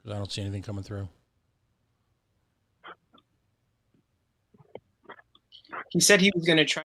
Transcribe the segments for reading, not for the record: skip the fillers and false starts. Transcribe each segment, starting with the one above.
Because I don't see anything coming through. He said he was going to try.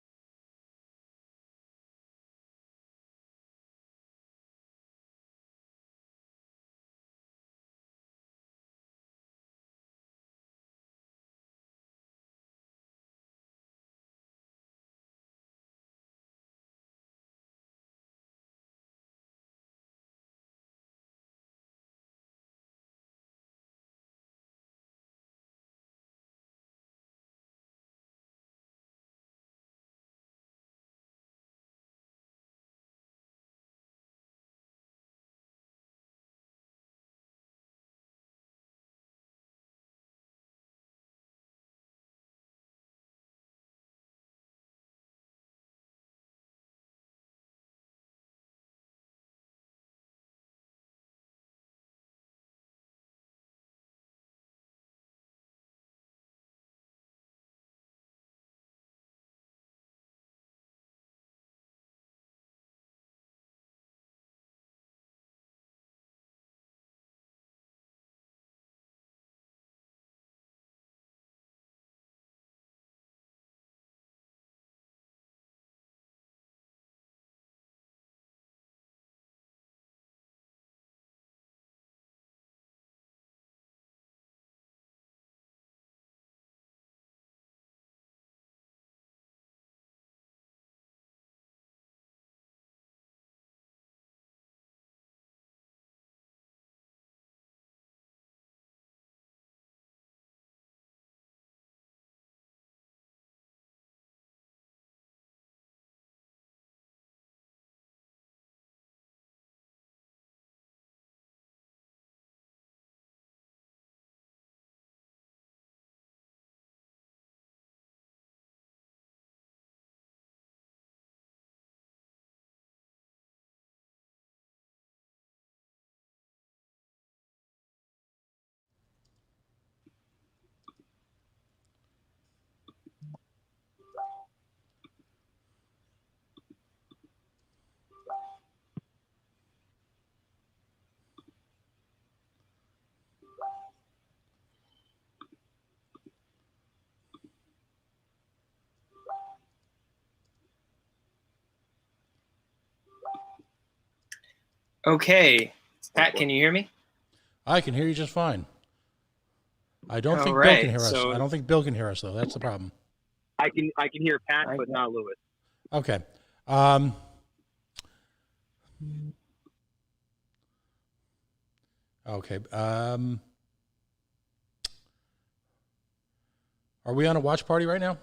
Okay. Pat, can you hear me? I can hear you just fine. I don't All think Bill can right, hear us. so- I don't think Bill can hear us, though. That's the problem. I can hear Pat, but Okay. not Lewis. Okay. Okay. Are we on a watch party right now?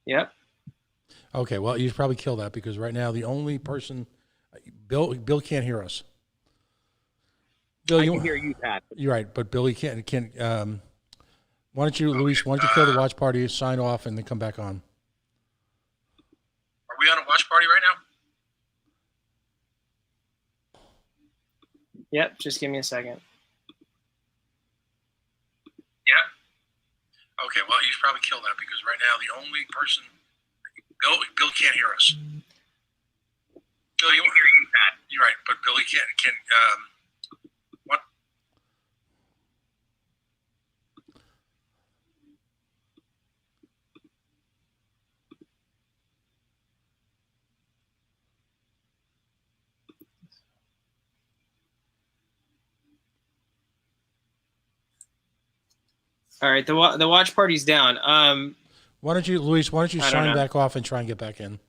Yep. Okay. Well, you should probably kill that because right now the only person, Bill can't hear us. Bill, I can hear you, Pat. You're right, but Billy can't. Why don't you, Luis? Why don't you kill the watch party, sign off, and then come back on? Are we on a watch party right now? Yep. Just give me a second. Yeah. Okay. Well, you should probably kill that because right now the only person, Bill can't hear us. Bill, you hear you, Pat. You're right, but Billy can. What? All right. The watch party's down. Why don't you, Luis? Why don't you I don't sign know. back off and try and get back in?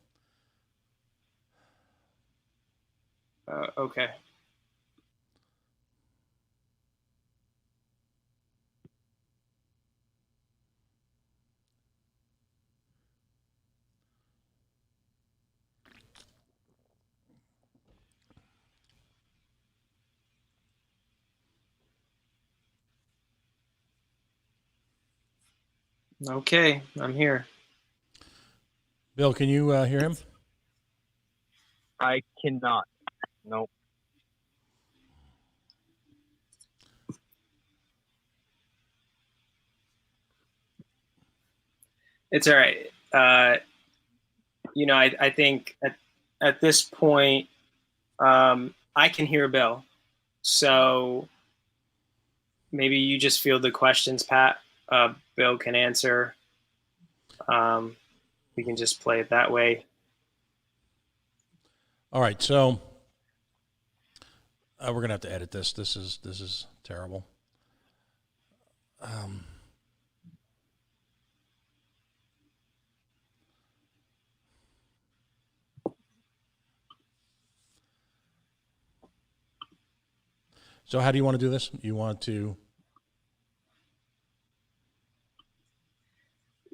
Okay. Okay, I'm here. Bill, can you hear him? I cannot. Nope. It's all right. I think at this point, I can hear Bill. So maybe you just field the questions, Pat. Bill can answer. We can just play it that way. All right, so we're gonna have to edit this. This is terrible. So how do you want to do this? You want to?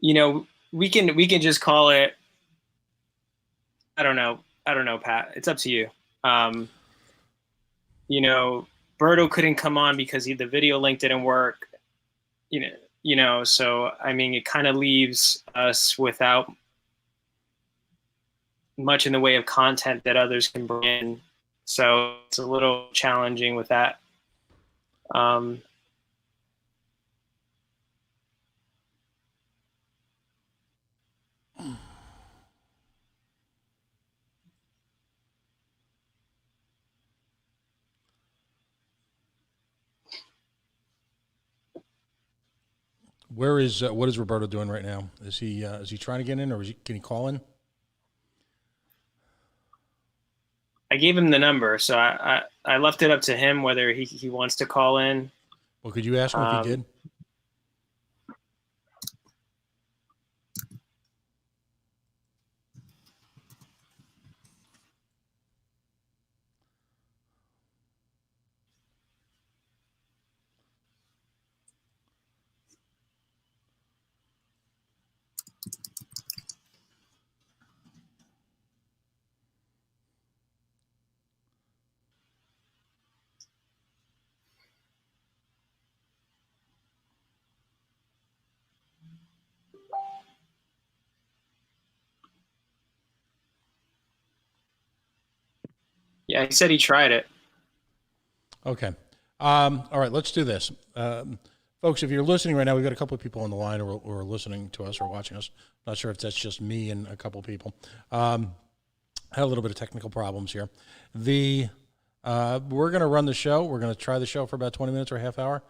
We can just call it. I don't know, Pat. It's up to you. Berto couldn't come on because the video link didn't work. So I mean, it kind of leaves us without much in the way of content that others can bring in. So it's a little challenging with that. What is Roberto doing right now? Is he trying to get in, or can he call in? I gave him the number, so I left it up to him whether he wants to call in. Well, could you ask him if he did? Yeah, he said he tried it. Okay. All right, let's do this. Folks, if you're listening right now, we've got a couple of people on the line who are listening to us or watching us. Not sure if that's just me and a couple of people. Had a little bit of technical problems here. We're going to run the show. We're going to try the show for about 20 minutes or a half hour.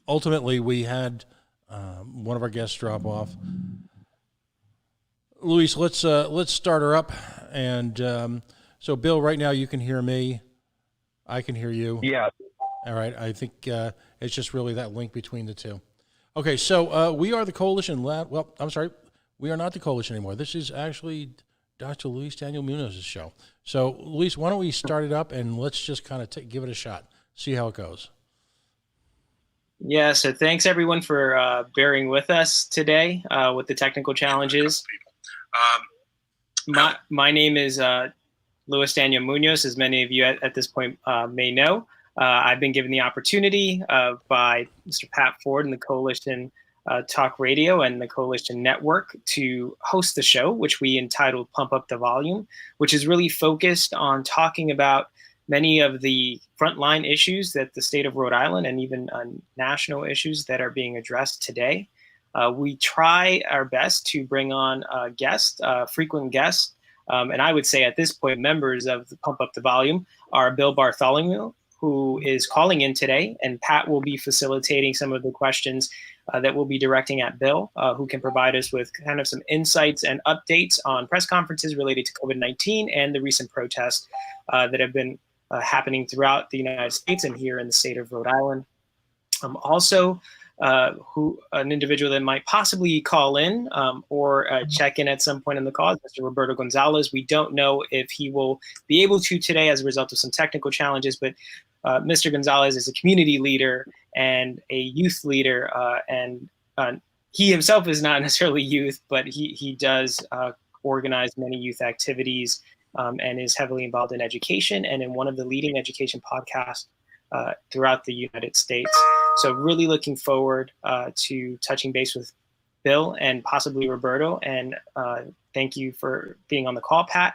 Ultimately, we had one of our guests drop off. Luis, let's start her up. And so, Bill, right now you can hear me. I can hear you. Yeah. All right. I think it's just really that link between the two. Okay, so we are the Coalition. Well, I'm sorry. We are not the Coalition anymore. This is actually Dr. Luis Daniel Munoz's show. So, Luis, why don't we start it up and let's just kind of give it a shot, see how it goes. Yeah, so thanks everyone for bearing with us today with the technical challenges. My name is Luis Daniel Munoz, as many of you at this point may know. I've been given the opportunity by Mr. Pat Ford and the Coalition Talk Radio and the Coalition Network to host the show, which we entitled Pump Up the Volume, which is really focused on talking about many of the frontline issues that the state of Rhode Island and even national issues that are being addressed today. We try our best to bring on guests, frequent guests, and I would say at this point members of the Pump Up the Volume are Bill Bartholomew, who is calling in today, and Pat will be facilitating some of the questions that we'll be directing at Bill, who can provide us with kind of some insights and updates on press conferences related to COVID-19 and the recent protests that have been happening throughout the United States and here in the state of Rhode Island. Also, an individual that might possibly call in or check in at some point in the call is Mr. Roberto Gonzalez. We don't know if he will be able to today as a result of some technical challenges, but Mr. Gonzalez is a community leader and a youth leader, and he himself is not necessarily youth, but he does organize many youth activities and is heavily involved in education and in one of the leading education podcasts throughout the United States. So really looking forward to touching base with Bill and possibly Roberto. And thank you for being on the call, Pat.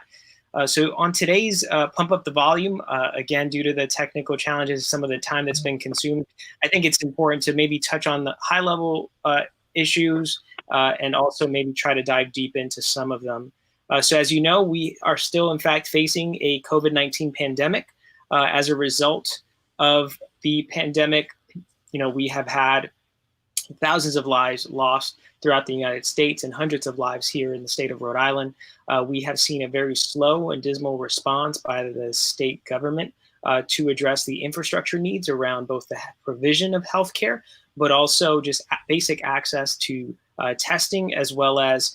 So on today's Pump Up the Volume, again, due to the technical challenges, some of the time that's been consumed, I think it's important to maybe touch on the high-level issues and also maybe try to dive deep into some of them. So as you know, we are still, in fact, facing a COVID-19 pandemic. As a result of the pandemic, we have had thousands of lives lost throughout the United States and hundreds of lives here in the state of Rhode Island. We have seen a very slow and dismal response by the state government to address the infrastructure needs around both the provision of healthcare, but also just basic access to testing, as well as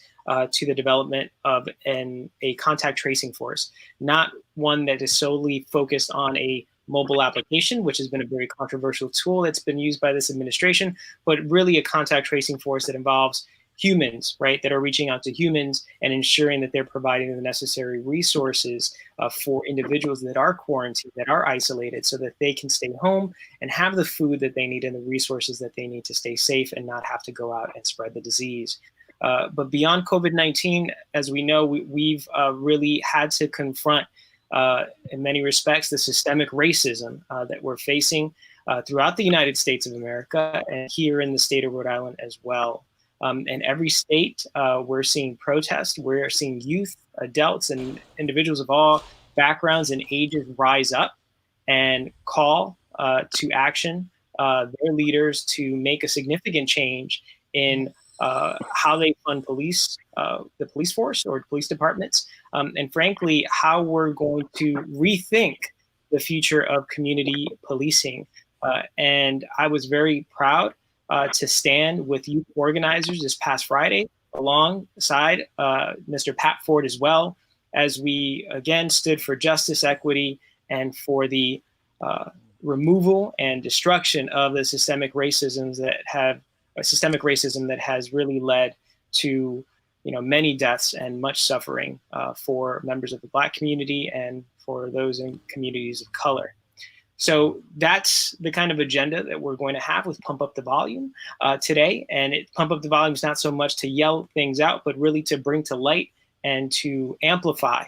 to the development of a contact tracing force, not one that is solely focused on a mobile application, which has been a very controversial tool that's been used by this administration, but really a contact tracing force that involves humans, right, that are reaching out to humans and ensuring that they're providing the necessary resources for individuals that are quarantined, that are isolated, so that they can stay home and have the food that they need and the resources that they need to stay safe and not have to go out and spread the disease. But beyond COVID-19, as we know, we've really had to confront, in many respects, the systemic racism that we're facing throughout the United States of America and here in the state of Rhode Island as well. In every state, we're seeing protests. We're seeing youth, adults, and individuals of all backgrounds and ages rise up and call to action their leaders to make a significant change in how they fund the police force or police departments, and frankly, how we're going to rethink the future of community policing. And I was very proud to stand with youth organizers this past Friday alongside Mr. Pat Ford as well, as we again stood for justice, equity, and for the removal and destruction of the systemic racism that has really led to many deaths and much suffering for members of the Black community and for those in communities of color. So that's the kind of agenda that we're going to have with Pump Up the Volume today. And Pump Up the Volume is not so much to yell things out, but really to bring to light and to amplify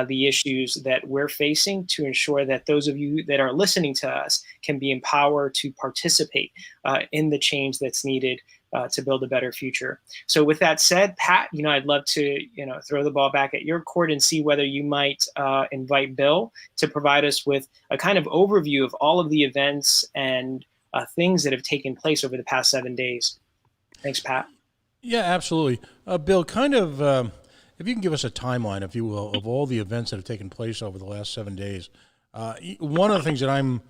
the issues that we're facing, to ensure that those of you that are listening to us can be empowered to participate in the change that's needed to build a better future. So with that said, Pat, I'd love to, throw the ball back at your court and see whether you might invite Bill to provide us with a kind of overview of all of the events and things that have taken place over the past 7 days. Thanks, Pat. Yeah, absolutely. Bill, kind of, if you can give us a timeline, if you will, of all the events that have taken place over the last 7 days. One of the things that I'm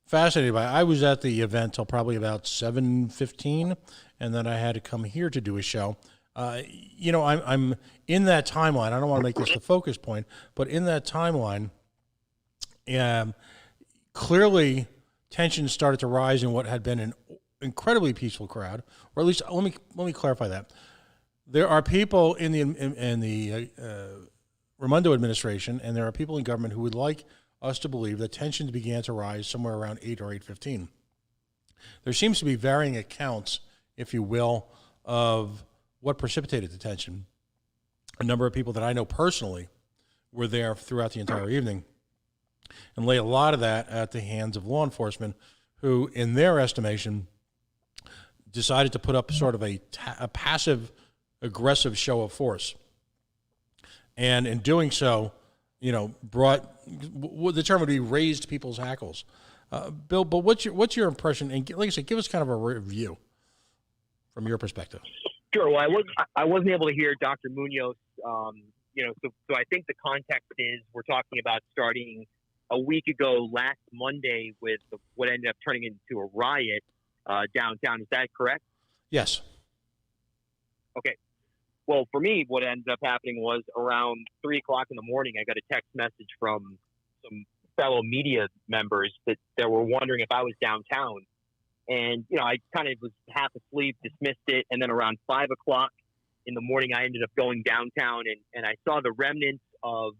fascinated by, I was at the event till probably about 7:15, and then I had to come here to do a show. I'm in that timeline. I don't want to make this the focus point, but in that timeline, clearly tensions started to rise in what had been an incredibly peaceful crowd, or at least let me clarify that. There are people in the Raimondo administration, and there are people in government who would like us to believe that tensions began to rise somewhere around 8 or 8:15. There seems to be varying accounts, if you will, of what precipitated the tension. A number of people that I know personally were there throughout the entire evening and lay a lot of that at the hands of law enforcement who, in their estimation, decided to put up sort of a passive, aggressive show of force. And in doing so, the term would be raised people's hackles. Bill, but what's your impression? And like I said, give us kind of a review from your perspective. Sure. Well, I wasn't able to hear Dr. Munoz. So I think the context is we're talking about starting a week ago, last Monday, with what ended up turning into a riot downtown. Is that correct? Yes. Okay. Well, for me, what ended up happening was around 3 o'clock in the morning, I got a text message from some fellow media members that were wondering if I was downtown. And, I kind of was half asleep, dismissed it. And then around 5 o'clock in the morning, I ended up going downtown and I saw the remnants of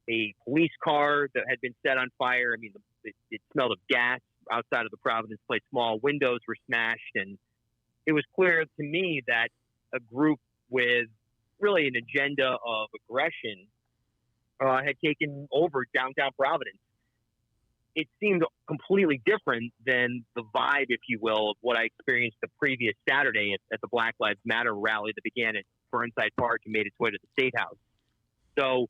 a police car that had been set on fire. I mean, it smelled of gas outside of the Providence Place Mall. Windows were smashed. And it was clear to me that a group with really an agenda of aggression had taken over downtown Providence. It seemed completely different than the vibe, if you will, of what I experienced the previous Saturday at the Black Lives Matter rally that began at Burnside Park and made its way to the State House. So,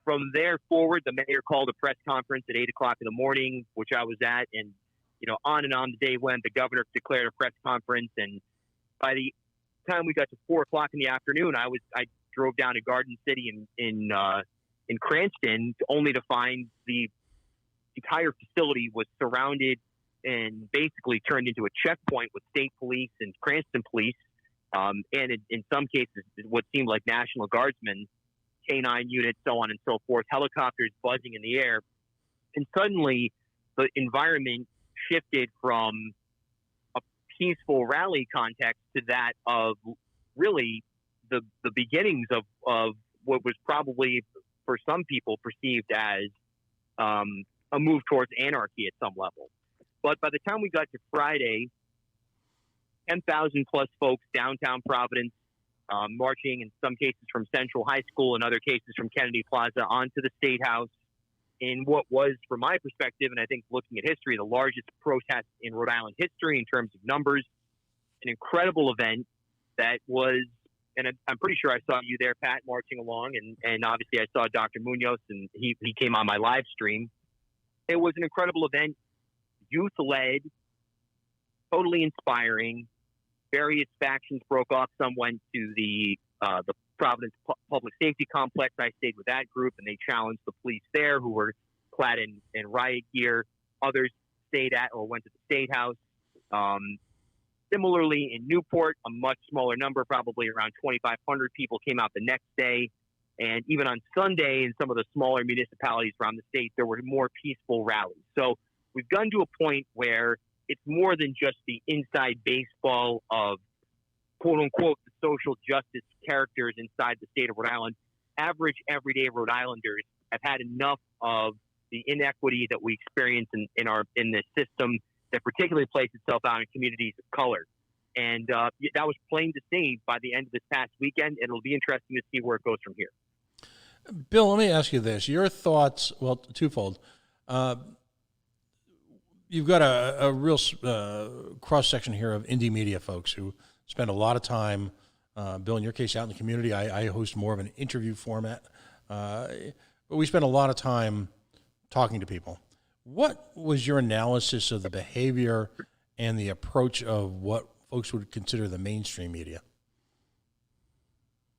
from there forward, the mayor called a press conference at 8 o'clock in the morning, which I was at, and, on and on the day went. The governor declared a press conference, and by the time we got to 4 o'clock in the afternoon, I drove down to Garden City in Cranston, only to find the entire facility was surrounded and basically turned into a checkpoint with state police and Cranston police, and in some cases what seemed like National Guardsmen, K-9 units, so on and so forth, helicopters buzzing in the air. And suddenly the environment shifted from a peaceful rally context to that of really the beginnings of what was probably for some people perceived as a move towards anarchy at some level. But by the time we got to Friday, 10,000 plus folks downtown Providence, marching in some cases from Central High School, in other cases from Kennedy Plaza onto the State House, in what was, from my perspective, and I think looking at history, the largest protest in Rhode Island history in terms of numbers. An incredible event that was, and I'm pretty sure I saw you there, Pat, marching along, and obviously I saw Dr. Munoz, and he came on my live stream. It was an incredible event, youth-led, totally inspiring. Various factions broke off. Some went to the Providence Public Safety Complex. I stayed with that group, and they challenged the police there, who were clad in riot gear. Others stayed at or went to the State House. Similarly, in Newport, a much smaller number, probably around 2,500 people came out the next day. And even on Sunday, in some of the smaller municipalities around the state, there were more peaceful rallies. So we've gotten to a point where it's more than just the inside baseball of, quote unquote, the social justice characters inside the state of Rhode Island. Average, everyday Rhode Islanders have had enough of the inequity that we experience in this system that particularly plays itself out in communities of color. And that was plain to see by the end of this past weekend. It'll be interesting to see where it goes from here. Bill, let me ask you this. Your thoughts, well, twofold. You've got a real cross-section here of indie media folks who spend a lot of time, Bill, in your case, out in the community. I host more of an interview format. But we spend a lot of time talking to people. What was your analysis of the behavior and the approach of what folks would consider the mainstream media?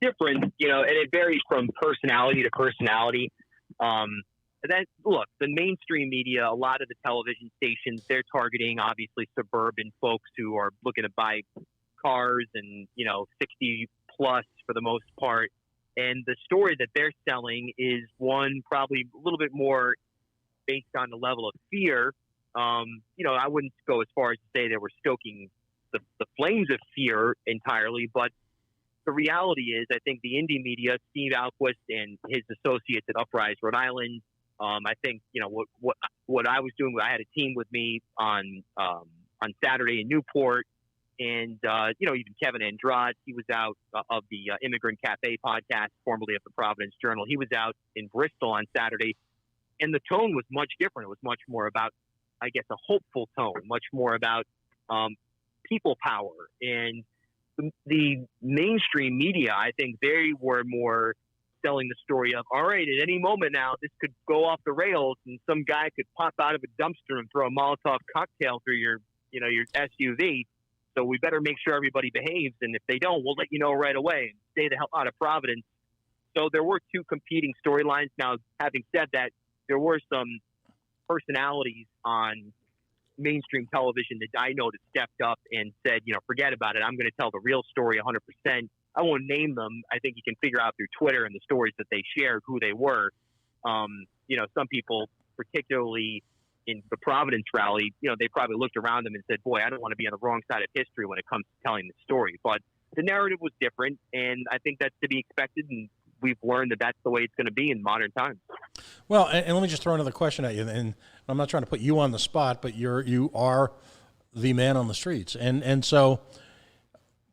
Different, and it varies from personality to personality. Look, the mainstream media, a lot of the television stations, they're targeting obviously suburban folks who are looking to buy cars and, 60 plus for the most part. And the story that they're selling is one probably a little bit more based on the level of fear. I wouldn't go as far as to say they were stoking the flames of fear entirely, but the reality is, I think the indie media, Steve Alquist and his associates at Uprise Rhode Island, I think, what I was doing, I had a team with me on Saturday in Newport, and, even Kevin Andrade, he was out of the Immigrant Cafe podcast, formerly of the Providence Journal. He was out in Bristol on Saturday, and the tone was much different. It was much more about, I guess, a hopeful tone, much more about people power. And the mainstream media, I think they were more selling the story of, all right, at any moment now, this could go off the rails and some guy could pop out of a dumpster and throw a Molotov cocktail through your SUV. So we better make sure everybody behaves. And if they don't, we'll let you know right away and stay the hell out of Providence. So there were two competing storylines. Now, having said that, there were some personalities on mainstream television that I noticed stepped up and said, forget about it. I'm going to tell the real story 100%. I won't name them. I think you can figure out through Twitter and the stories that they shared who they were. Some people, particularly in the Providence rally, they probably looked around them and said, boy, I don't want to be on the wrong side of history when it comes to telling the story. But the narrative was different, and I think that's to be expected, and we've learned that that's the way it's going to be in modern times. Well, and let me just throw another question at you, and I'm not trying to put you on the spot, but you are the man on the streets. And so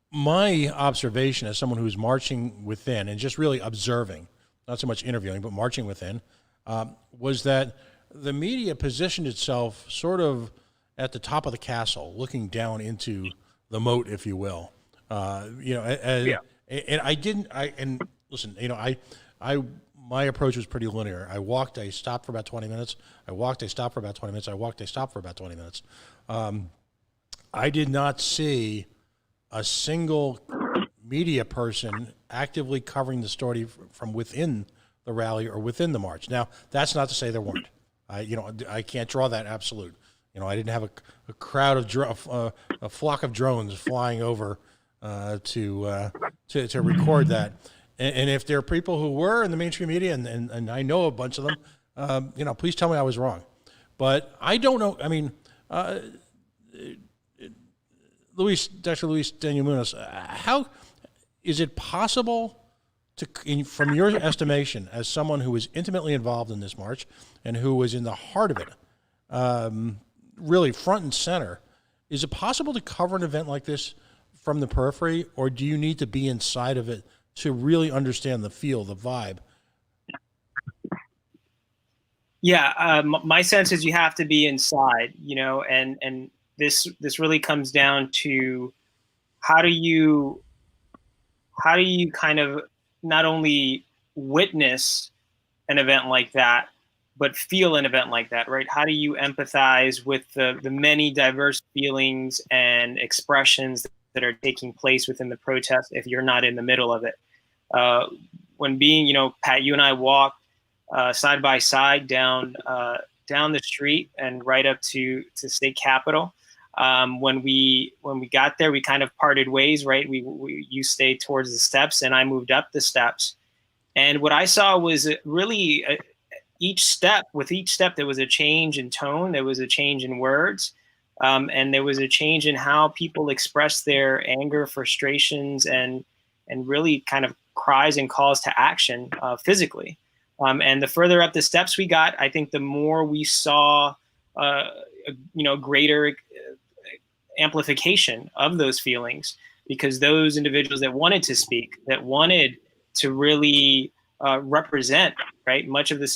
my observation as someone who's marching within and just really observing not so much interviewing, but marching within, was that the media positioned itself sort of at the top of the castle, looking down into the moat, if you will. And listen, my approach was pretty linear. I walked, I stopped for about 20 minutes. I walked, I stopped for about 20 minutes. I walked, I stopped for about 20 minutes. I did not see a single media person actively covering the story from within the rally or within the march. Now, that's not to say there weren't. I can't draw that absolute. I didn't have a crowd of a flock of drones flying over to record that. And if there are people who were in the mainstream media, and I know a bunch of them, please tell me I was wrong. But I don't know. I mean, Dr. Luis Daniel Munoz, how is it possible from your estimation, as someone who was intimately involved in this march and who was in the heart of it, really front and center, is it possible to cover an event like this from the periphery, or do you need to be inside of it to really understand the feel, the vibe? Yeah, my sense is you have to be inside, and this really comes down to how do you kind of not only witness an event like that, but feel an event like that, right? How do you empathize with the many diverse feelings and expressions that are taking place within the protest if you're not in the middle of it? When being, Pat, you and I walked side by side down the street and right up to state capitol. When we got there, we kind of parted ways, right? You stayed towards the steps and I moved up the steps. And what I saw was really each step there was a change in tone, there was a change in words, and there was a change in how people express their anger, frustrations, and really kind of cries and calls to action physically. And the further up the steps we got, I think the more we saw greater amplification of those feelings, because those individuals that wanted to speak, that wanted to really represent, right, much of the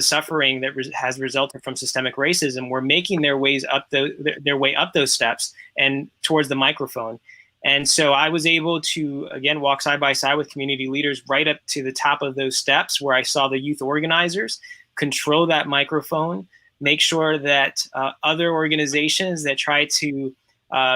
suffering that has resulted from systemic racism, were making their way up those steps and towards the microphone. And so I was able to, again, walk side by side with community leaders right up to the top of those steps, where I saw the youth organizers control that microphone, make sure that other organizations that try to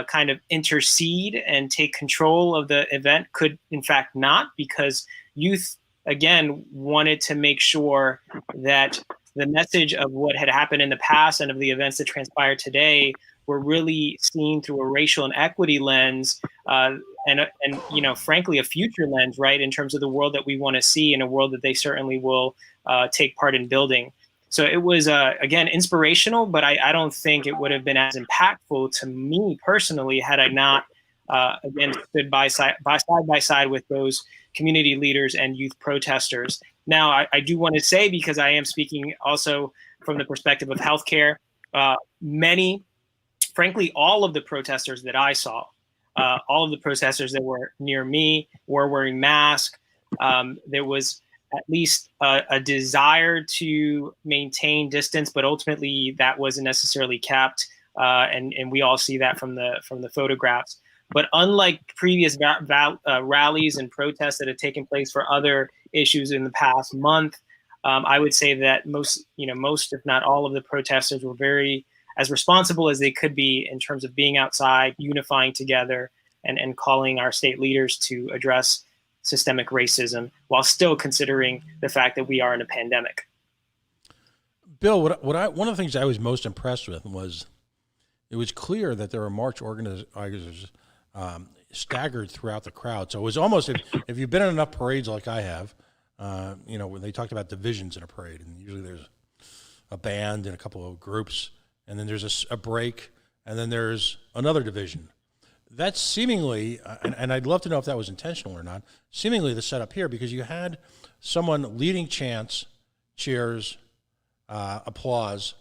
kind of intercede and take control of the event could, in fact, not, because youth, again, wanted to make sure that the message of what had happened in the past and of the events that transpired today were really seen through a racial and equity lens, and frankly, a future lens, right, in terms of the world that we want to see, and a world that they certainly will take part in building. So it was, again, inspirational, but I don't think it would have been as impactful to me personally had I not, again, stood side by side with those community leaders and youth protesters. Now, I do want to say, because I am speaking also from the perspective of healthcare, frankly, all of the protesters that I saw, all of the protesters that were near me were wearing masks. There was at least a desire to maintain distance, but ultimately that wasn't necessarily kept. And we all see that from the photographs. But unlike previous rallies and protests that have taken place for other issues in the past month, I would say that most, if not all of the protesters were very as responsible as they could be in terms of being outside, unifying together, and calling our state leaders to address systemic racism while still considering the fact that we are in a pandemic. Bill, one of the things I was most impressed with was it was clear that there were march organizers staggered throughout the crowd. So it was almost, if you've been in enough parades like I have, when they talked about divisions in a parade, and usually there's a band and a couple of groups, and then there's a break, and then there's another division. That's seemingly, and I'd love to know if that was intentional or not, seemingly the setup here, because you had someone leading chants, cheers, applause.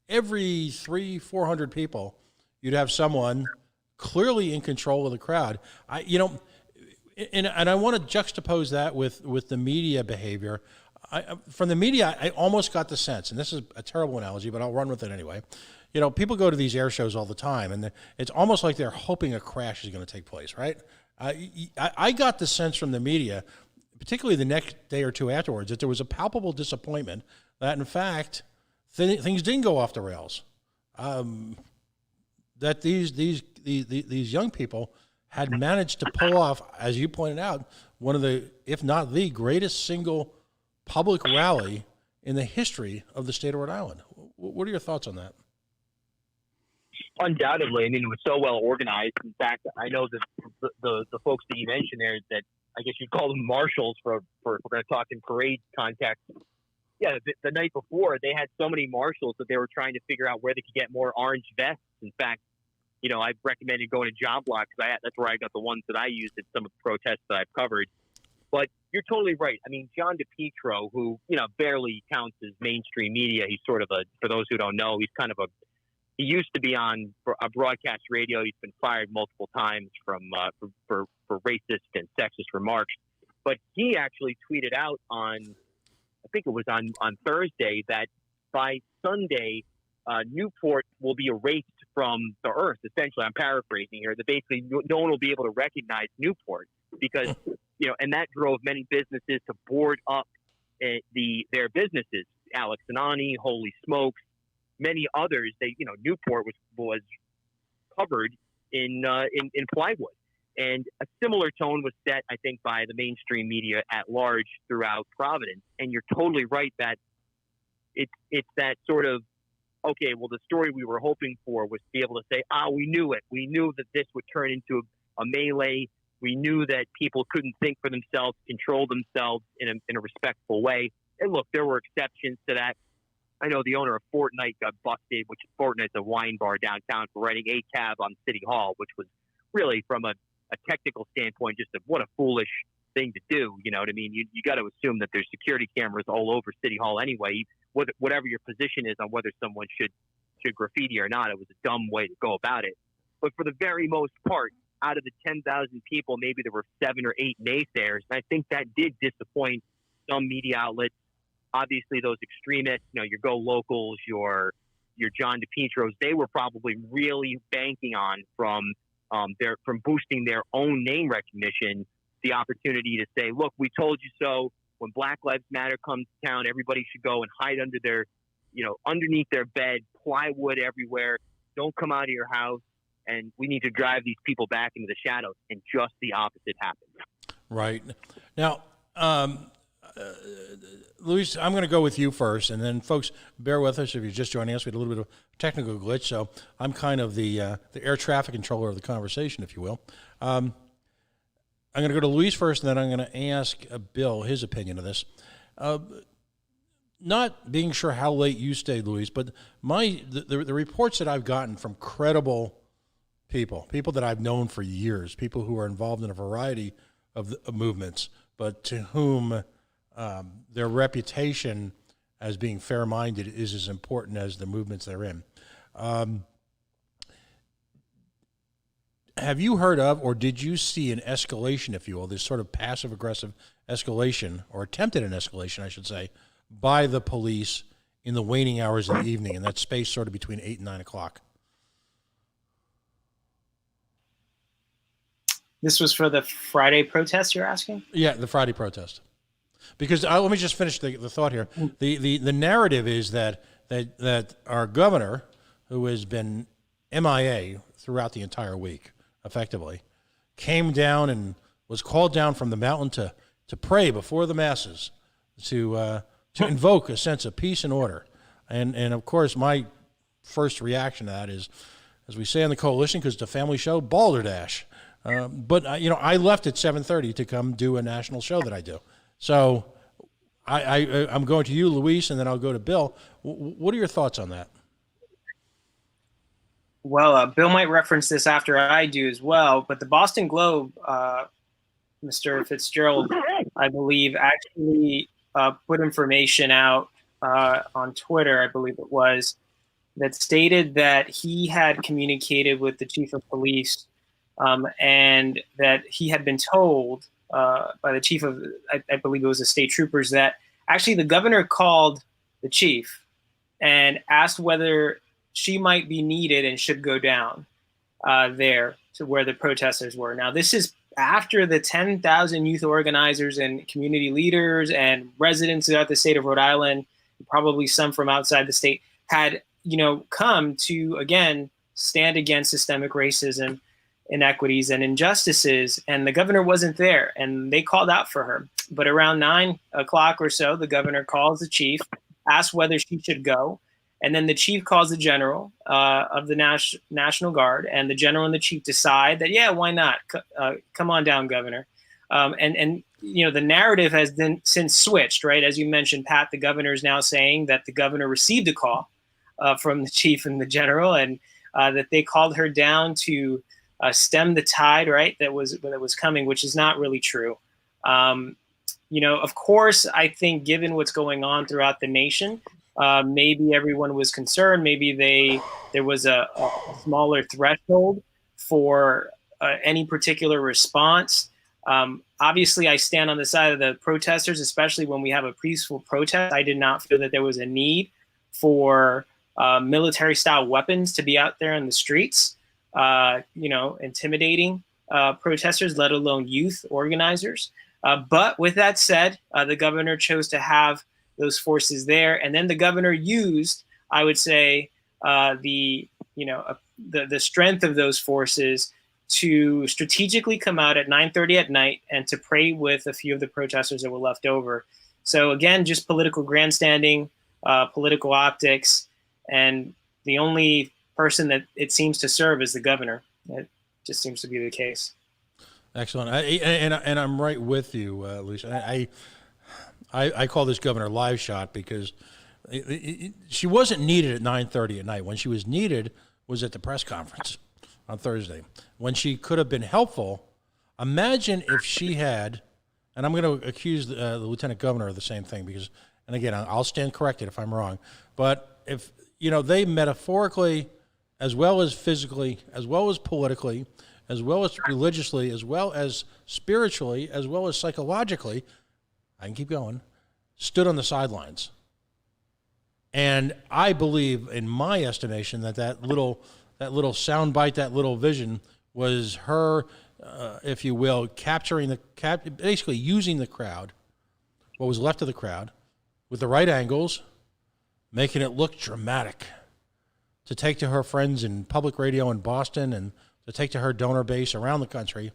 Every 300-400 people, you'd have someone clearly in control of the crowd. And I want to juxtapose that with the media behavior. From the media, I almost got the sense, and this is a terrible analogy, but I'll run with it anyway. People go to these air shows all the time, and it's almost like they're hoping a crash is going to take place, right? I got the sense from the media, particularly the next day or two afterwards, that there was a palpable disappointment that, in fact, things didn't go off the rails. That these young people had managed to pull off, as you pointed out, one of the, if not the greatest single public rally in the history of the state of Rhode Island. What are your thoughts on that? Undoubtedly. I mean, it was so well organized. In fact, I know that the folks that you mentioned there, that I guess you'd call them marshals for if we're going to talk in parade context. Yeah, the night before, they had so many marshals that they were trying to figure out where they could get more orange vests. In fact, I've recommended going to John Block because that's where I got the ones that I used at some of the protests that I've covered. But you're totally right. I mean, John DePietro, who, barely counts as mainstream media, he's sort of for those who don't know, he's kind of he used to be on a broadcast radio. He's been fired multiple times for racist and sexist remarks. But he actually tweeted out I think it was on Thursday, that by Sunday, Newport will be erased from the earth. Essentially, I'm paraphrasing here, that basically no one will be able to recognize Newport because, and that drove many businesses to board up their businesses. Alex Anani, Holy Smokes, many others. Newport was covered in plywood. And a similar tone was set, I think, by the mainstream media at large throughout Providence. And you're totally right that it's that sort of, okay, well, the story we were hoping for was to be able to say, we knew it. We knew that this would turn into a melee. We knew that people couldn't think for themselves, control themselves in a respectful way. And look, there were exceptions to that. I know the owner of Fortnite got busted, which Fortnite's a wine bar downtown, for writing a cab on City Hall, which was really, from a technical standpoint, just what a foolish thing to do. You know what I mean? You got to assume that there's security cameras all over City Hall anyway. Whatever your position is on whether someone should graffiti or not, it was a dumb way to go about it. But for the very most part, out of the 10,000 people, maybe there were 7 or 8 naysayers. And I think that did disappoint some media outlets. Obviously, those extremists, your Go Locals, your John DePietros, they were probably really banking on from boosting their own name recognition, the opportunity to say, look, we told you so. When Black Lives Matter comes to town, everybody should go and hide under underneath their bed, plywood everywhere. Don't come out of your house. And we need to drive these people back into the shadows. And just the opposite happened. Right. Now, Luis, I'm going to go with you first, and then folks, bear with us if you're just joining us. We had a little bit of a technical glitch, so I'm kind of the air traffic controller of the conversation, if you will. I'm going to go to Luis first, and then I'm going to ask Bill his opinion of this. Not being sure how late you stayed, Luis, but the reports that I've gotten from credible people that I've known for years, people who are involved in a variety of movements, but to whom their reputation as being fair-minded is as important as the movements they're in. Have you heard of, or did you see an escalation, if you will, this sort of passive-aggressive escalation, or attempted an escalation, I should say, by the police in the waning hours of the evening, in that space sort of between 8 and 9 o'clock? This was for the Friday protest, you're asking? Yeah, the Friday protest. Because let me just finish the thought here. The narrative is that our governor, who has been MIA throughout the entire week, effectively, came down and was called down from the mountain to pray before the masses, to invoke a sense of peace and order. And of course, my first reaction to that is, as we say on the coalition, because it's a family show, balderdash. But I left at 7:30 to come do a national show that I do. So I'm going to you, Luis, and then I'll go to Bill. What are your thoughts on that? Well, Bill might reference this after I do as well, but the Boston Globe, Mr. Fitzgerald, I believe, actually put information out on Twitter, I believe it was, that stated that he had communicated with the chief of police and that he had been told by the chief of, I believe it was the state troopers, that actually the governor called the chief and asked whether she might be needed and should go down there to where the protesters were. Now, this is after the 10,000 youth organizers and community leaders and residents throughout the state of Rhode Island, probably some from outside the state, had, come to, again, stand against systemic racism, inequities, and injustices. And the governor wasn't there, and they called out for her. But around 9 o'clock or so, the governor calls the chief, asks whether she should go. And then the chief calls the general of the National Guard, and the general and the chief decide that, yeah, why not? Come on down, Governor. And the narrative has then since switched, right? As you mentioned, Pat, the governor is now saying that the governor received a call from the chief and the general, and that they called her down to stem the tide, right? That was coming, which is not really true. Of course, I think given what's going on throughout the nation, maybe everyone was concerned. Maybe there was a smaller threshold for any particular response. Obviously, I stand on the side of the protesters, especially when we have a peaceful protest. I did not feel that there was a need for military-style weapons to be out there in the streets, intimidating protesters, let alone youth organizers. But with that said, the governor chose to have those forces there, and then the governor used, I would say, the strength of those forces to strategically come out at 9:30 at night and to pray with a few of the protesters that were left over. So again, just political grandstanding, political optics, and the only person that it seems to serve is the governor. It just seems to be the case. Excellent. And I'm right with you, Lisa. I call this governor live shot because she wasn't needed at 9:30 at night. When she was needed was at the press conference on Thursday. When she could have been helpful, imagine if she had, and I'm going to accuse the lieutenant governor of the same thing because, and again, I'll stand corrected if I'm wrong, but if, they metaphorically, as well as physically, as well as politically, as well as religiously, as well as spiritually, as well as psychologically, I can keep going, stood on the sidelines. And I believe, in my estimation, that little soundbite, that little vision was her, if you will, basically using the crowd, what was left of the crowd, with the right angles, making it look dramatic, to take to her friends in public radio in Boston and to take to her donor base around the country.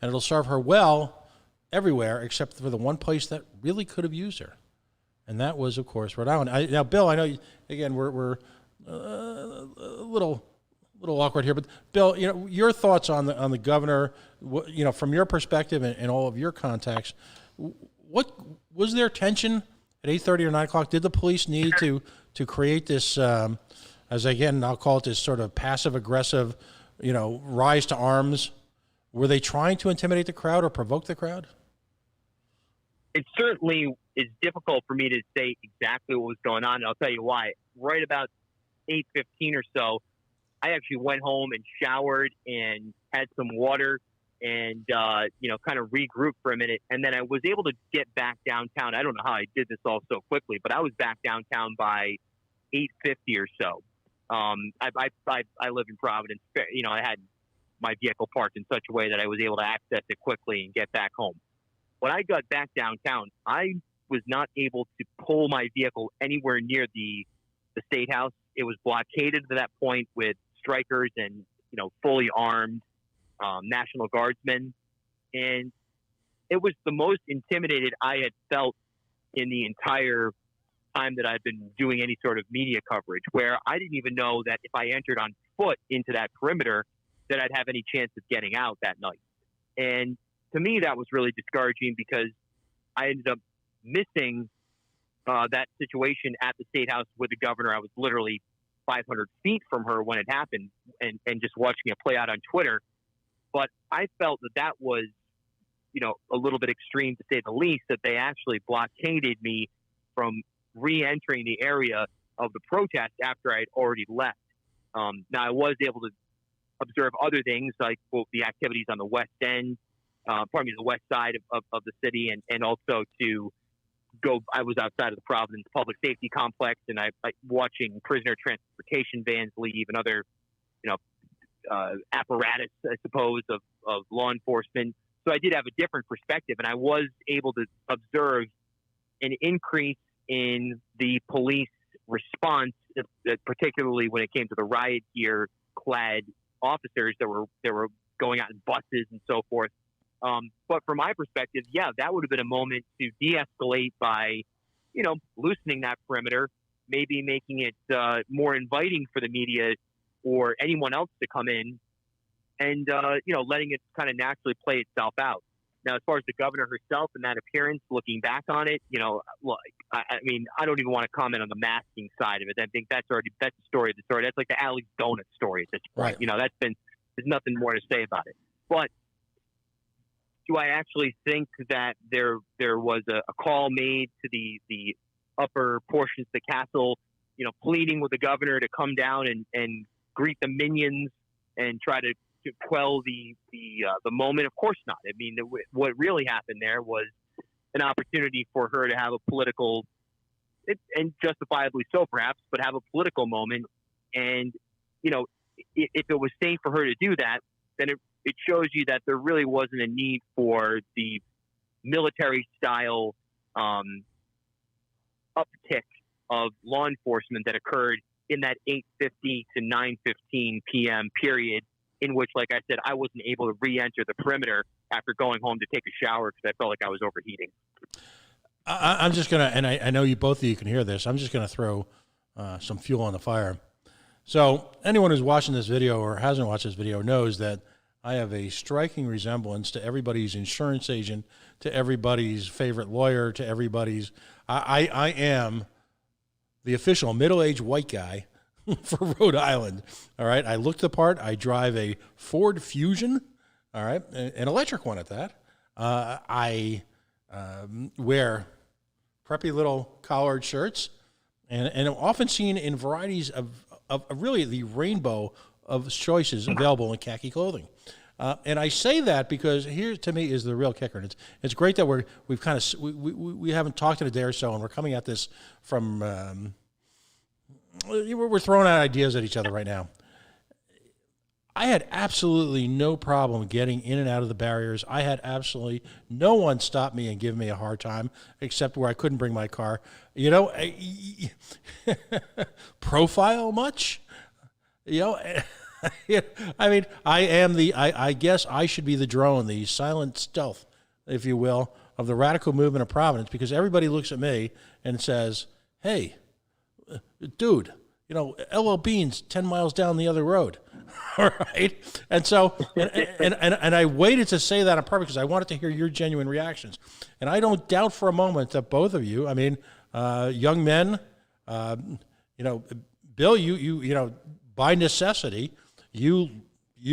And it'll serve her well everywhere except for the one place that really could have used her. And that was, of course, Rhode Island. Now, Bill, I know, again, we're a little awkward here, but Bill, your thoughts on the governor, from your perspective and all of your contacts, what was there tension at 8:30 or 9 o'clock? Did the police need to create this, as again, I'll call it this sort of passive-aggressive, rise to arms? Were they trying to intimidate the crowd or provoke the crowd? It certainly is difficult for me to say exactly what was going on, and I'll tell you why. Right about 8:15 or so, I actually went home and showered and had some water and, kind of regrouped for a minute. And then I was able to get back downtown. I don't know how I did this all so quickly, but I was back downtown by 8:50 or so. I live in Providence. I had my vehicle parked in such a way that I was able to access it quickly and get back home. When I got back downtown, I was not able to pull my vehicle anywhere near the State House. It was blockaded to that point with strikers and, fully armed National Guardsmen. And it was the most intimidated I had felt in the entire time that I've been doing any sort of media coverage, where I didn't even know that if I entered on foot into that perimeter, that I'd have any chance of getting out that night. And to me, that was really discouraging because I ended up missing that situation at the State House with the governor. I was literally 500 feet from her when it happened and just watching it play out on Twitter. But I felt that was, a little bit extreme to say the least, that they actually blockaded me from re-entering the area of the protest after I'd already left. Now, I was able to observe other things like the activities on the west end, the west side of the city, and also to go. I was outside of the Providence Public Safety Complex, and I watching prisoner transportation vans leave and other, apparatus, I suppose, of law enforcement. So I did have a different perspective, and I was able to observe an increase in the police response, particularly when it came to the riot gear clad officers that were going out in buses and so forth. But from my perspective, yeah, that would have been a moment to de-escalate by, loosening that perimeter, maybe making it more inviting for the media or anyone else to come in, and letting it kind of naturally play itself out. Now, as far as the governor herself and that appearance, looking back on it, look, I mean, I don't even want to comment on the masking side of it. I think that's the story of the story. That's like the Alex Donut story at this point. Right. There's nothing more to say about it. But do I actually think that there was a call made to the upper portions of the castle, pleading with the governor to come down and greet the minions and try to quell the moment? Of course not. I mean, what really happened there was an opportunity for her to have a political, and justifiably so perhaps, but have a political moment. And, if it was safe for her to do that, then it shows you that there really wasn't a need for the military style uptick of law enforcement that occurred in that 8:50 to 9:15 p.m. period, in which, like I said, I wasn't able to re-enter the perimeter after going home to take a shower because I felt like I was overheating. I'm just going to, and I know both of you can hear this, I'm just going to throw some fuel on the fire. So anyone who's watching this video or hasn't watched this video knows that I have a striking resemblance to everybody's insurance agent, to everybody's favorite lawyer, to everybody's. I am the official middle-aged white guy for Rhode Island. All right. I look the part. I drive a Ford Fusion. All right. An electric one at that. I wear preppy little collared shirts and I'm often seen in varieties of really the rainbow of choices available in khaki clothing. And I say that because here to me is the real kicker. And it's great that we haven't talked in a day or so and we're coming at this from, we're throwing out ideas at each other right now. I had absolutely no problem getting in and out of the barriers. I had absolutely no one stop me and give me a hard time, except where I couldn't bring my car. Profile much? I mean, I guess I should be the drone, the silent stealth, if you will, of the radical movement of Providence, because everybody looks at me and says, hey, dude, LL Bean's 10 miles down the other road. All right. And so, and I waited to say that on purpose because I wanted to hear your genuine reactions. And I don't doubt for a moment that both of you, I mean, young men, Bill, you by necessity, you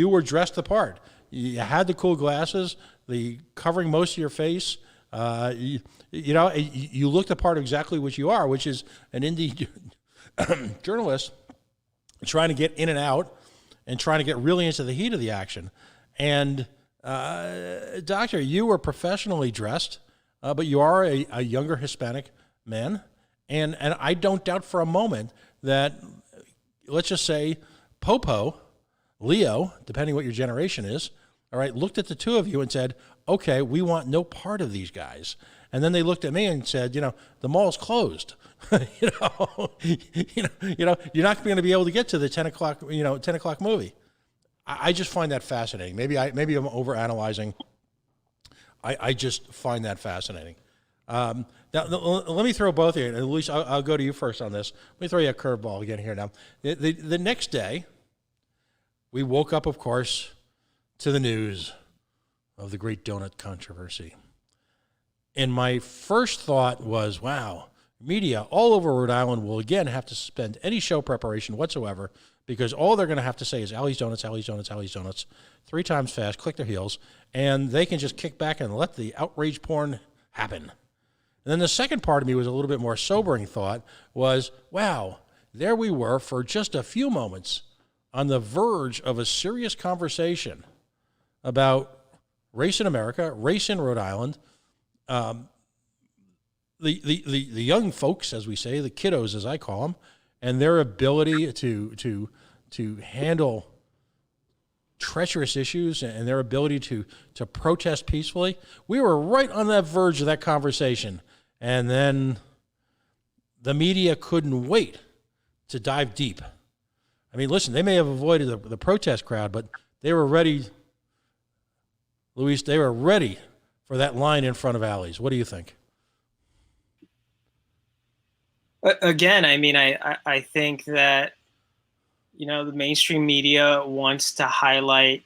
were dressed the part. You had the cool glasses, the covering most of your face. You looked the part of exactly what you are, which is an indie journalist trying to get in and out and trying to get really into the heat of the action. And Doctor, you were professionally dressed, but you are a younger Hispanic man. And I don't doubt for a moment that, let's just say, Popo, Leo, depending what your generation is, all right, looked at the two of you and said, okay, we want no part of these guys. And then they looked at me and said, the mall's closed. You're not going to be able to get to the 10 o'clock movie. I just find that fascinating. Maybe I'm overanalyzing. I just find that fascinating. Now, let me throw both of you, and at least I'll go to you first on this. Let me throw you a curveball again here now. The next day, we woke up, of course, to the news of the great donut controversy. And my first thought was, wow, media all over Rhode Island will again have to suspend any show preparation whatsoever because all they're going to have to say is Allie's Donuts, Allie's Donuts, Allie's Donuts, 3 times fast, click their heels, and they can just kick back and let the outrage porn happen. And then the second part of me was a little bit more sobering thought was, wow, there we were for just a few moments on the verge of a serious conversation about race in America, race in Rhode Island, the young folks, as we say, the kiddos, as I call them, and their ability to handle treacherous issues and their ability to protest peacefully. We were right on that verge of that conversation, and then the media couldn't wait to dive deep. I mean, listen, they may have avoided the protest crowd, but they were ready, Luis, they were ready for that line in front of Alley's. What do you think? Again, I mean, I think that, you know, the mainstream media wants to highlight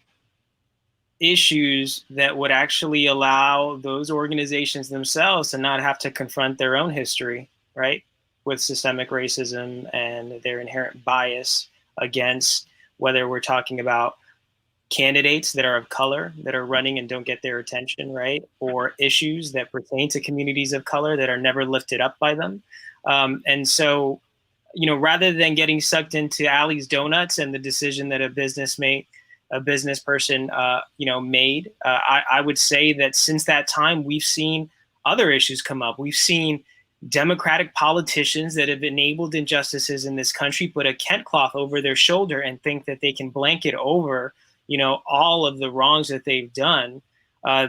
issues that would actually allow those organizations themselves to not have to confront their own history, right, with systemic racism and their inherent bias against, whether we're talking about candidates that are of color that are running and don't get their attention, right, or issues that pertain to communities of color that are never lifted up by them. And so, you know, rather than getting sucked into Alley's Donuts and the decision that a business person, you know, made, I would say that since that time, we've seen other issues come up. We've seen Democratic politicians that have enabled injustices in this country put a Kent cloth over their shoulder and think that they can blanket over, you know, all of the wrongs that they've done.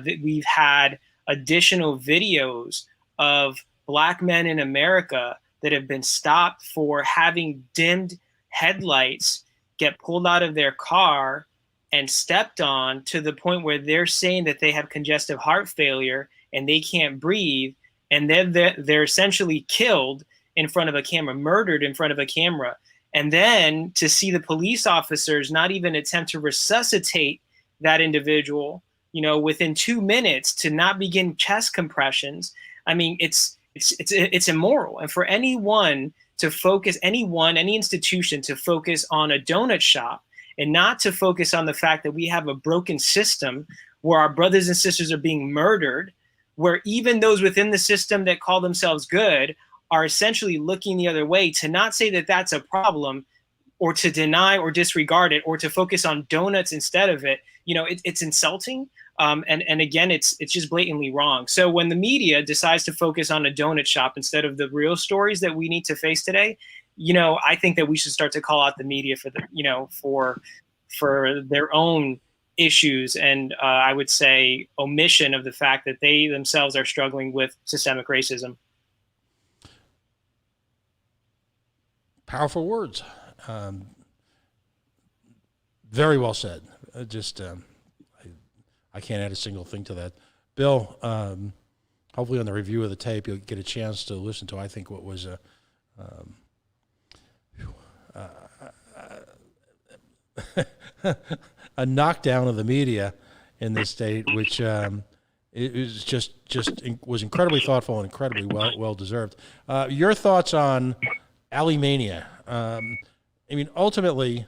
We've had additional videos of Black men in America that have been stopped for having dimmed headlights get pulled out of their car and stepped on, to the point where they're saying that they have congestive heart failure and they can't breathe. And then they're essentially killed in front of a camera, murdered in front of a camera. And then to see the police officers not even attempt to resuscitate that individual, you know, within 2 minutes, to not begin chest compressions. I mean, it's immoral. And for anyone to focus, any institution to focus on a donut shop and not to focus on the fact that we have a broken system where our brothers and sisters are being murdered, where even those within the system that call themselves good are essentially looking the other way, to not say that that's a problem, or to deny or disregard it, or to focus on donuts instead of it, you know, it's insulting. And again, it's just blatantly wrong. So when the media decides to focus on a donut shop instead of the real stories that we need to face today, you know, I think that we should start to call out the media for the, you know, for their own issues, and I would say omission of the fact that they themselves are struggling with systemic racism. Powerful words. Very well said. I can't add a single thing to that. Bill, hopefully on the review of the tape, you'll get a chance to listen to, I think, what was a knockdown of the media in this state, which it was incredibly thoughtful and incredibly well deserved. Your thoughts on Alley Mania? I mean, ultimately,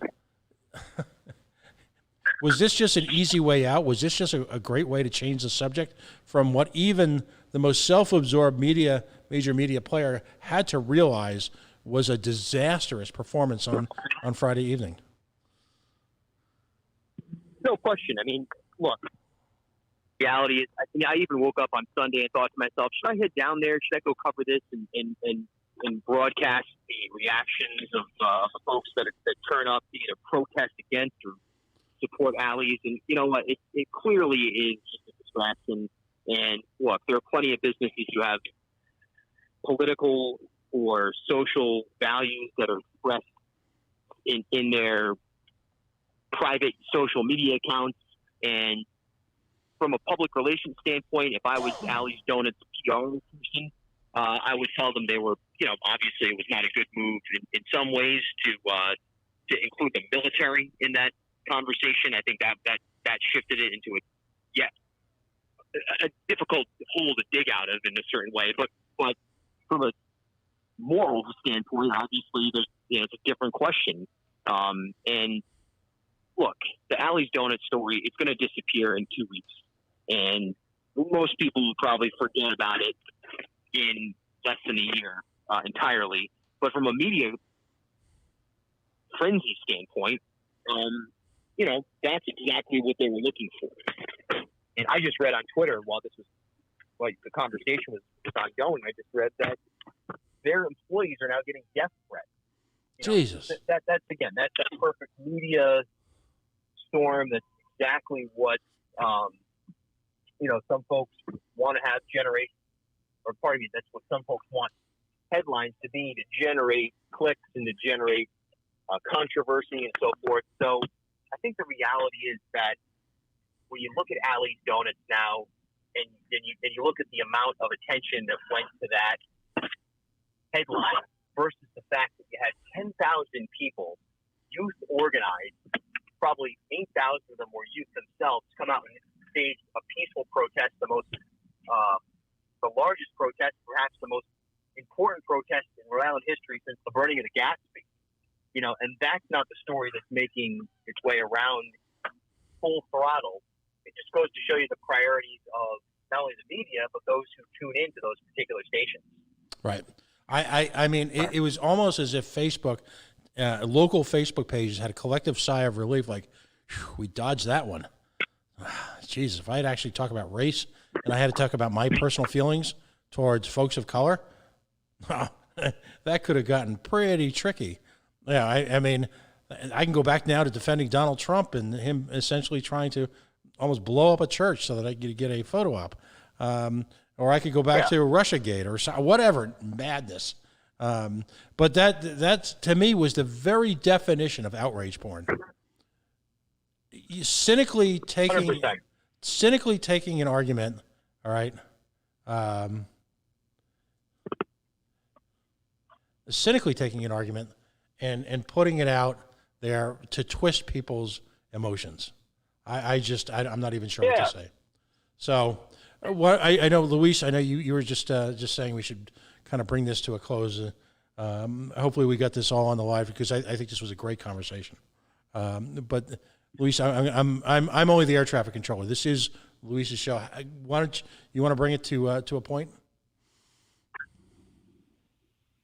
was this just an easy way out? Was this just a great way to change the subject from what even the most self-absorbed major media player had to realize was a disastrous performance on Friday evening? No question. I mean, look, reality is, I even woke up on Sunday and thought to myself, should I head down there? Should I go cover this and broadcast the reactions of the folks that turn up to either protest against or support Alley's? And you know what? It clearly is just a distraction. And look, there are plenty of businesses who have political or social values that are expressed in their private social media accounts. And from a public relations standpoint, if I was Alley's Donuts PR person, I would tell them they were, you know, obviously it was not a good move in some ways to include the military in that conversation. I think that shifted it into a difficult hole to dig out of in a certain way. But from a moral standpoint, obviously it's a different question. And look, the Alley's Donuts story, it's going to disappear in 2 weeks. And most people will probably forget about it in less than a year entirely. But from a media frenzy standpoint, that's exactly what they were looking for. And I just read on Twitter while this was, like, the conversation was ongoing, I just read that their employees are now getting death threats. Jesus. That's a perfect media storm. That's exactly what, some folks want to have that's what some folks want headlines to be, to generate clicks and to generate controversy and so forth. So I think the reality is that when you look at Allie's Donuts now, and you look at the amount of attention that went to that headline versus the fact that you had 10,000 people, youth organized, probably 8,000 of them were youth themselves, come out and stage a peaceful protest, the largest protest, perhaps the most important protest in Rhode Island history since the burning of the Gatsby. And that's not the story that's making its way around full throttle. It just goes to show you the priorities of not only the media, but those who tune into those particular stations. Right. I mean, it was almost as if Facebook, local Facebook pages had a collective sigh of relief, like, we dodged that one. Jesus, if I had actually talked about race and I had to talk about my personal feelings towards folks of color, that could have gotten pretty tricky. Yeah, I mean, I can go back now to defending Donald Trump and him essentially trying to almost blow up a church so that I could get a photo op. Or I could go back to Russiagate or whatever madness. But that to me was the very definition of outrage porn. Cynically taking 100%. An argument, all right. Cynically taking an argument and putting it out there to twist people's emotions. I'm not even sure what to say. So, what I know, Luis, I know you were just saying we should kind of bring this to a close. Hopefully, we got this all on the live because I think this was a great conversation. But Luis, I'm only the air traffic controller. This is Luis's show. Why don't you want to bring it to a point?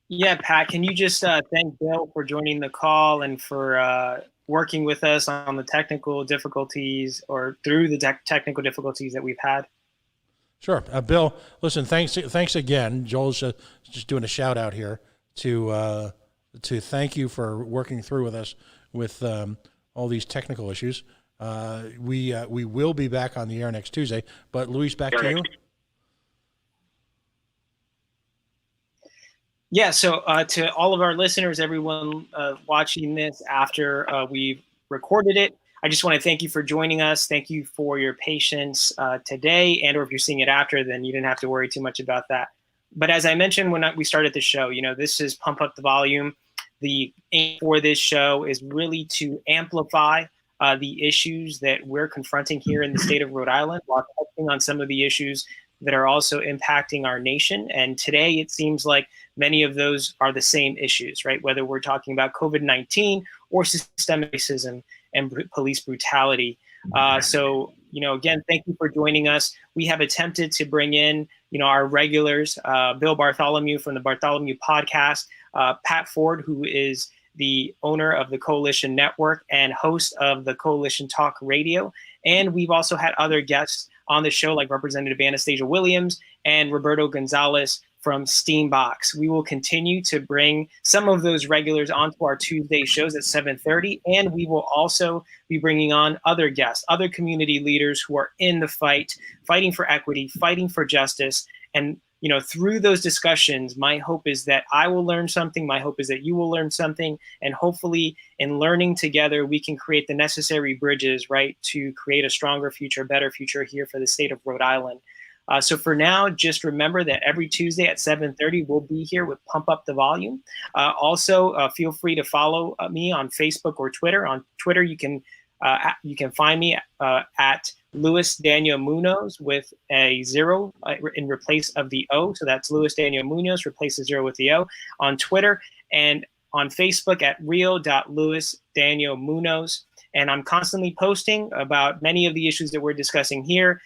Yeah, Pat, can you just thank Bill for joining the call and for working with us on the technical difficulties or through the technical difficulties that we've had? Sure. Bill, listen, thanks again. Joel's just doing a shout out here to thank you for working through with us with all these technical issues. We will be back on the air next Tuesday, but Luis, back to you. Yeah, so to all of our listeners, everyone watching this after we've recorded it, I just want to thank you for joining us. Thank you for your patience today, and or if you're seeing it after, then you didn't have to worry too much about that. But as I mentioned when we started the show, this is Pump Up the Volume. The aim for this show is really to amplify the issues that we're confronting here in the state of Rhode Island, while touching on some of the issues that are also impacting our nation. And today it seems like many of those are the same issues, right? Whether we're talking about COVID-19 or systemic racism and police brutality. So, again, thank you for joining us. We have attempted to bring in, our regulars, Bill Bartholomew from the Bartholomew podcast, Pat Ford, who is the owner of the Coalition Network and host of the Coalition Talk Radio. And we've also had other guests on the show, like Representative Anastasia Williams and Roberto Gonzalez from Steambox. We will continue to bring some of those regulars onto our Tuesday shows at 7:30, and we will also be bringing on other guests, other community leaders who are in the fight, fighting for equity, fighting for justice. And through those discussions, my hope is that I will learn something. My hope is that you will learn something. And hopefully in learning together, we can create the necessary bridges, right, to create a stronger future, better future here for the state of Rhode Island. So for now, just remember that every Tuesday at 7:30, we'll be here with Pump Up the Volume. Also, feel free to follow me on Facebook or Twitter. On Twitter, you can find me at Luis Daniel Munoz with a 0 in replace of the O. So that's Luis Daniel Munoz, replace the 0 with the O on Twitter, and on Facebook at real.luisdanielmunoz. And I'm constantly posting about many of the issues that we're discussing here,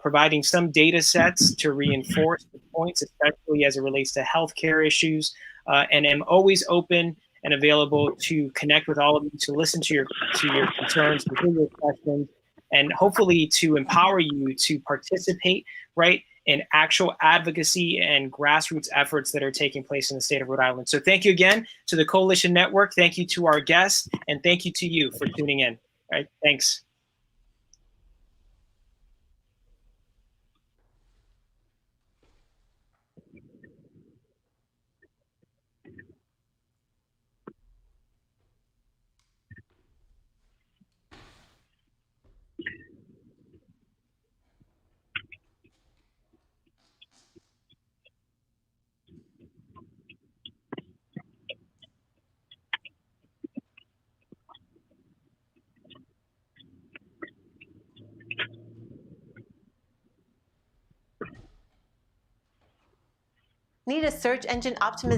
providing some data sets to reinforce the points, especially as it relates to healthcare issues. And am always open and available to connect with all of you, to listen to your concerns, to hear your questions, and hopefully to empower you to participate, right, in actual advocacy and grassroots efforts that are taking place in the state of Rhode Island. So thank you again to the Coalition Network. Thank you to our guests, and thank you to you for tuning in. All right, thanks. Need a search engine optimization